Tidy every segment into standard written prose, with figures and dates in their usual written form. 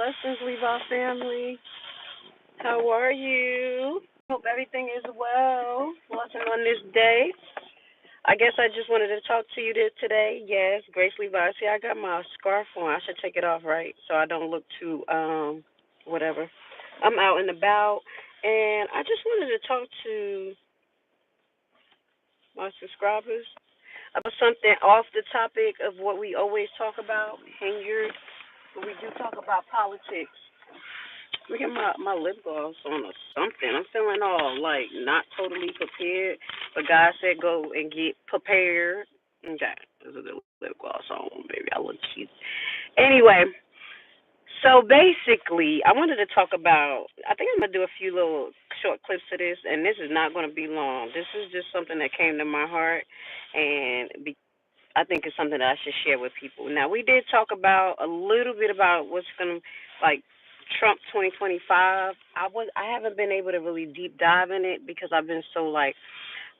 Blessings, Levi family. How are you? Hope everything is well. Blessing on this day. I guess I just wanted to talk to you today. Yes, Grace Levi. See, I got my scarf on. I should take it off, right? So I don't look too, whatever. I'm out and about. And I just wanted to talk to my subscribers about something off the topic of what we always talk about. And we do talk about politics. Look at my lip gloss on or something. I'm feeling all like not totally prepared, but God said go and get prepared. Okay, there's a little lip gloss on, baby. I look cute. Anyway, so basically, I wanted to talk about. I think I'm gonna do a few little short clips of this, and this is not gonna be long. This is just something that came to my heart, and I think it's something that I should share with people. Now, we did talk about a little bit about what's going to, like, Trump 2025. I haven't been able to really deep dive in it because I've been so, like,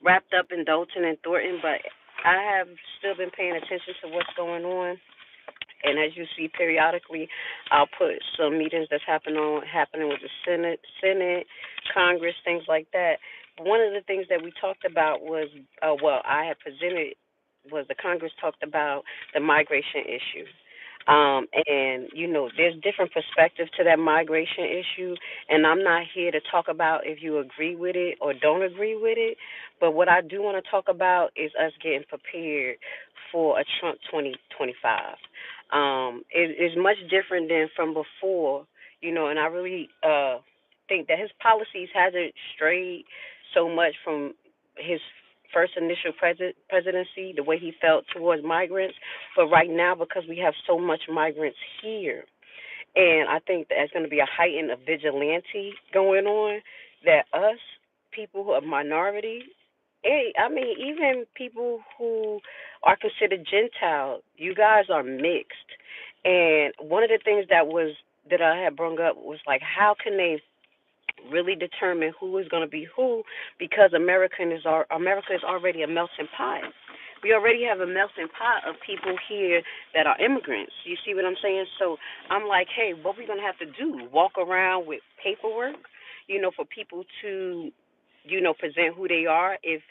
wrapped up in Dalton and Thornton, but I have still been paying attention to what's going on. And as you see periodically, I'll put some meetings that's happening with the Senate, Congress, things like that. One of the things that we talked about was, I had presented was the Congress talked about the migration issue. And, there's different perspectives to that migration issue, and I'm not here to talk about if you agree with it or don't agree with it, but what I do want to talk about is us getting prepared for a Trump 2025. It's much different than from before, and I really think that his policies hasn't strayed so much from his first initial presidency, the way he felt towards migrants. But right now, because we have so much migrants here, and I think there's going to be a heightened of vigilante going on, that us, people who are minority, I mean, even people who are considered Gentile, you guys are mixed. And one of the things that I had brought up was like, how can they really determine who is going to be who, because America is already a melting pot. We already have a melting pot of people here that are immigrants. You see what I'm saying? So I'm like, hey, what we going to have to do? Walk around with paperwork, for people to, present who they are if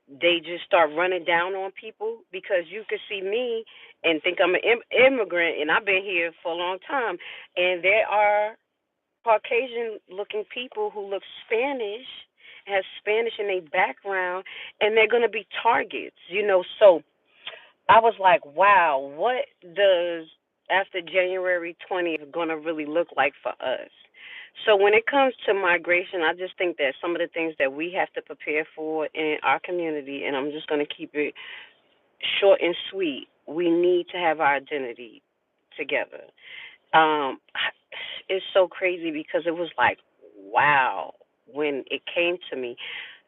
they just start running down on people? Because you could see me and think I'm an immigrant, and I've been here for a long time, and there are Caucasian looking people who look Spanish, have Spanish in their background, and they're going to be targets. So I was like, wow, what does after January 20th going to really look like for us? So when it comes to migration, I just think that some of the things that we have to prepare for in our community, and I'm just going to keep it short and sweet, we need to have our identity together. um it's so crazy because it was like, wow, when it came to me.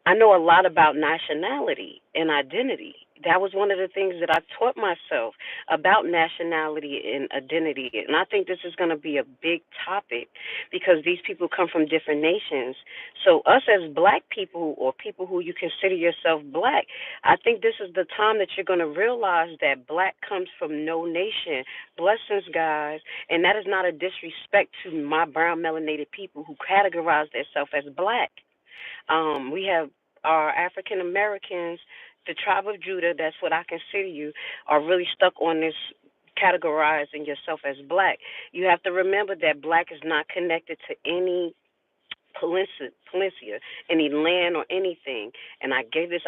I know a lot about nationality and identity. That was one of the things that I taught myself about nationality and identity. And I think this is going to be a big topic because these people come from different nations. So, us as black people, or people who you consider yourself black, I think this is the time that you're going to realize that black comes from no nation. Blessings, guys. And that is not a disrespect to my brown melanated people who categorize themselves as black. We have our African Americans, the tribe of Judah, that's what I consider you, are really stuck on this categorizing yourself as black. You have to remember that black is not connected to any Palencia, any land or anything. And I gave this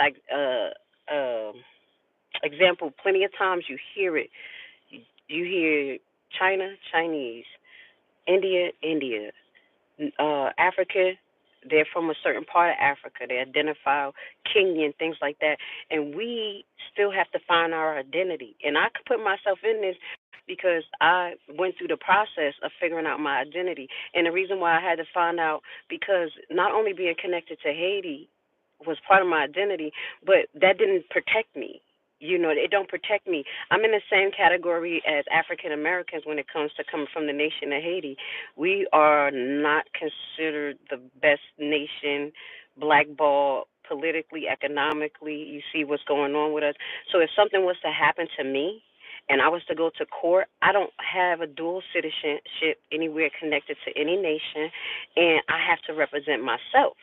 example plenty of times. You hear it. You hear China, Chinese, India, India, Africa, they're from a certain part of Africa. They identify Kenyan, things like that. And we still have to find our identity. And I could put myself in this because I went through the process of figuring out my identity. And the reason why I had to find out, because not only being connected to Haiti was part of my identity, but that didn't protect me. It don't protect me. I'm in the same category as African Americans when it comes to coming from the nation of Haiti. We are not considered the best nation, blackballed politically, economically. You see what's going on with us. So if something was to happen to me, and I was to go to court, I don't have a dual citizenship anywhere connected to any nation, and I have to represent myself.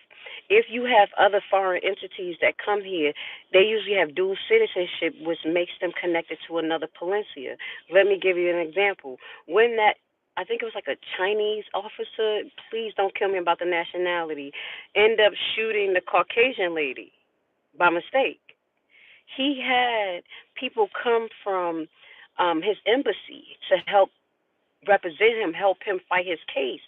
If you have other foreign entities that come here, they usually have dual citizenship, which makes them connected to another peninsula. Let me give you an example. When that, I think it was like a Chinese officer, please don't kill me about the nationality, end up shooting the Caucasian lady by mistake. He had people come from his embassy to help represent him, help him fight his case.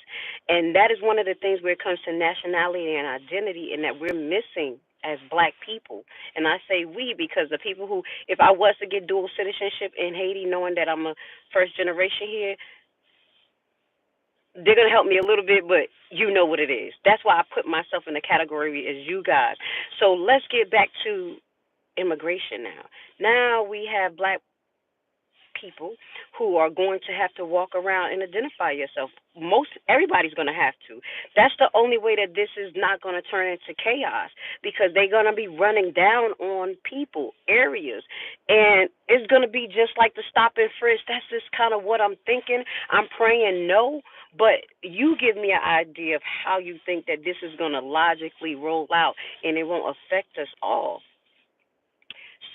And that is one of the things where it comes to nationality and identity, and that we're missing as black people. And I say we because the people who, if I was to get dual citizenship in Haiti, knowing that I'm a first generation here, they're going to help me a little bit, but you know what it is. That's why I put myself in the category as you guys. So let's get back to immigration now. Now we have black people who are going to have to walk around and identify yourself. Most everybody's going to have to. That's the only way that this is not going to turn into chaos, because they're going to be running down on people, areas, and it's going to be just like the stop and frisk. That's just kind of what I'm thinking. I'm praying no, but you give me an idea of how you think that this is going to logically roll out and it won't affect us all.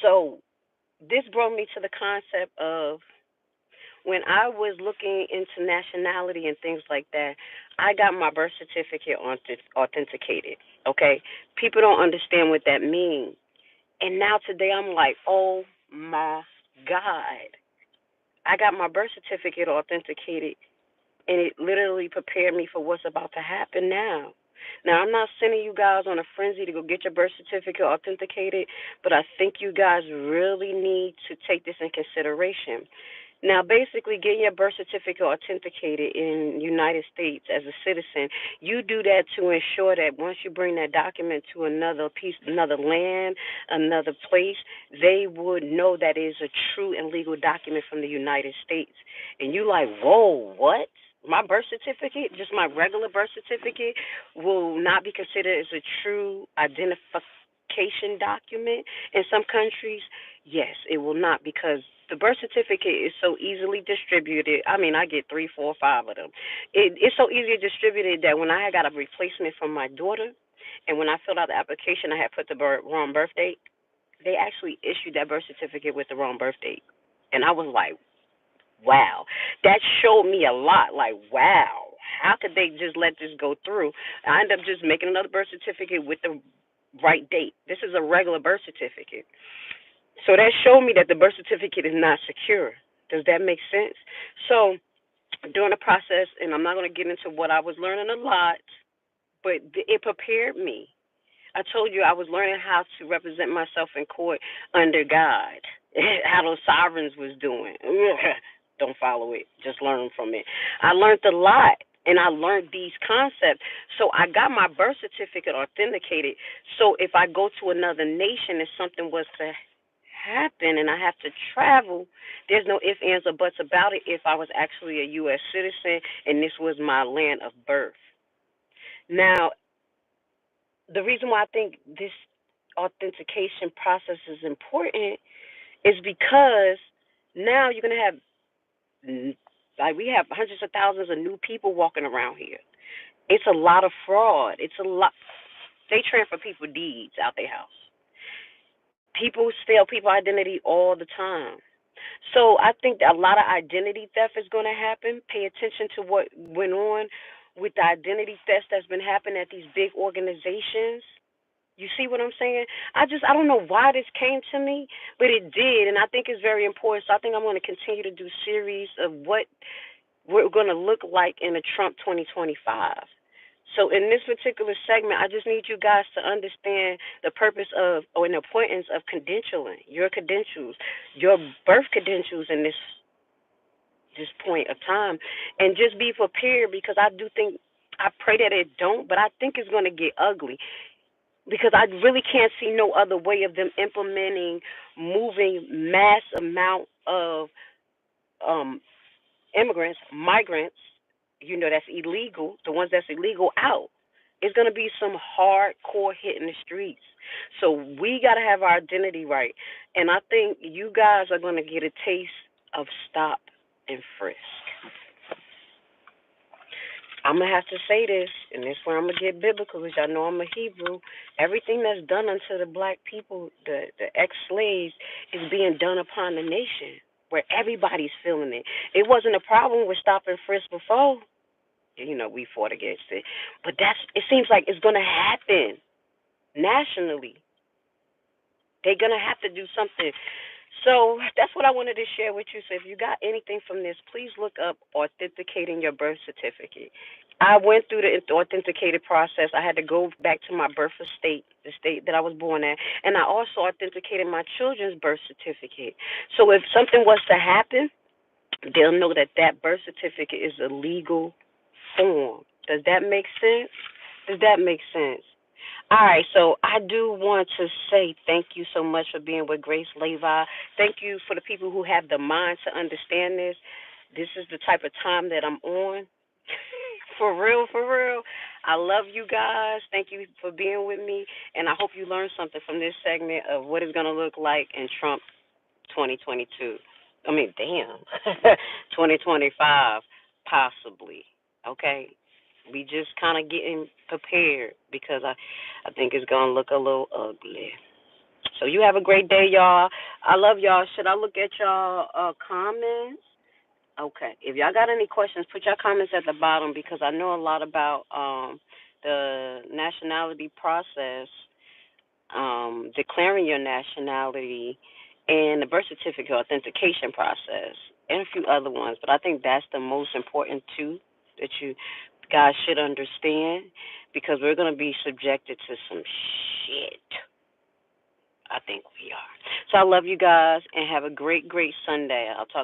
So this brought me to the concept of when I was looking into nationality and things like that, I got my birth certificate authenticated. Okay, people don't understand what that means, and now today I'm like, oh my God, I got my birth certificate authenticated, and it literally prepared me for what's about to happen now. Now, I'm not sending you guys on a frenzy to go get your birth certificate authenticated, but I think you guys really need to take this in consideration. Now, basically, getting your birth certificate authenticated in the United States as a citizen, you do that to ensure that once you bring that document to another piece, another land, another place, they would know that it is a true and legal document from the United States. And you like, whoa, what? My birth certificate, just my regular birth certificate, will not be considered as a true identification document in some countries. Yes, it will not, because the birth certificate is so easily distributed. I mean, I get three, four, five of them. It's so easily distributed that when I had got a replacement from my daughter, and when I filled out the application, I had put the wrong birth date. They actually issued that birth certificate with the wrong birth date, and I was like, wow. That showed me a lot. Like, wow, how could they just let this go through? I ended up just making another birth certificate with the right date. This is a regular birth certificate. So that showed me that the birth certificate is not secure. Does that make sense? So during the process, and I'm not going to get into what I was learning a lot, but it prepared me. I told you I was learning how to represent myself in court under God, how those sovereigns was doing. Don't follow it, just learn from it. I learned a lot, and I learned these concepts. So I got my birth certificate authenticated. So if I go to another nation and something was to happen and I have to travel, there's no ifs, ands, or buts about it if I was actually a U.S. citizen and this was my land of birth. Now, the reason why I think this authentication process is important is because now you're going to have, like, we have hundreds of thousands of new people walking around here. It's a lot of fraud. It's a lot. They transfer people deeds out their house. People steal people identity all the time. So I think that a lot of identity theft is going to happen. Pay attention to what went on with the identity theft that's been happening at these big organizations. You see what I'm saying? I don't know why this came to me, but it did, and I think it's very important. So I think I'm going to continue to do series of what we're going to look like in a Trump 2025. So in this particular segment, I just need you guys to understand the purpose of, or the importance of credentialing, your credentials, your birth credentials in this point of time, and just be prepared, because I do think, I pray that it don't, but I think it's going to get ugly, because I really can't see no other way of them implementing, moving mass amount of um, immigrants, migrants, that's illegal, the ones that's illegal out. It's going to be some hardcore hit in the streets. So we got to have our identity right. And I think you guys are going to get a taste of stop and frisk. I'm going to have to say this, and this is where I'm going to get biblical, because y'all know I'm a Hebrew. Everything that's done unto the black people, the ex-slaves, is being done upon the nation, where everybody's feeling it. It wasn't a problem with stop and frisk before. We fought against it. But it seems like it's going to happen nationally. They're going to have to do something. So that's what I wanted to share with you. So if you got anything from this, please look up authenticating your birth certificate. I went through the authenticated process. I had to go back to my birth estate, the state that I was born at, and I also authenticated my children's birth certificate. So if something was to happen, they'll know that that birth certificate is a legal form. Does that make sense? Does that make sense? All right, so I do want to say thank you so much for being with Grace Levi. Thank you for the people who have the mind to understand this. This is the type of time that I'm on. For real, for real. I love you guys. Thank you for being with me, and I hope you learned something from this segment of what it's going to look like in Trump 2022. I mean, damn, 2025, possibly. Okay, we just kind of getting prepared because I think it's gonna look a little ugly. So you have a great day, y'all. I love y'all. Should I look at y'all comments? Okay. If y'all got any questions, put your comments at the bottom because I know a lot about the nationality process, declaring your nationality, and the birth certificate authentication process, and a few other ones. But I think that's the most important two that you guys should understand because we're going to be subjected to some shit. I think we are. So I love you guys and have a great, great Sunday. I'll talk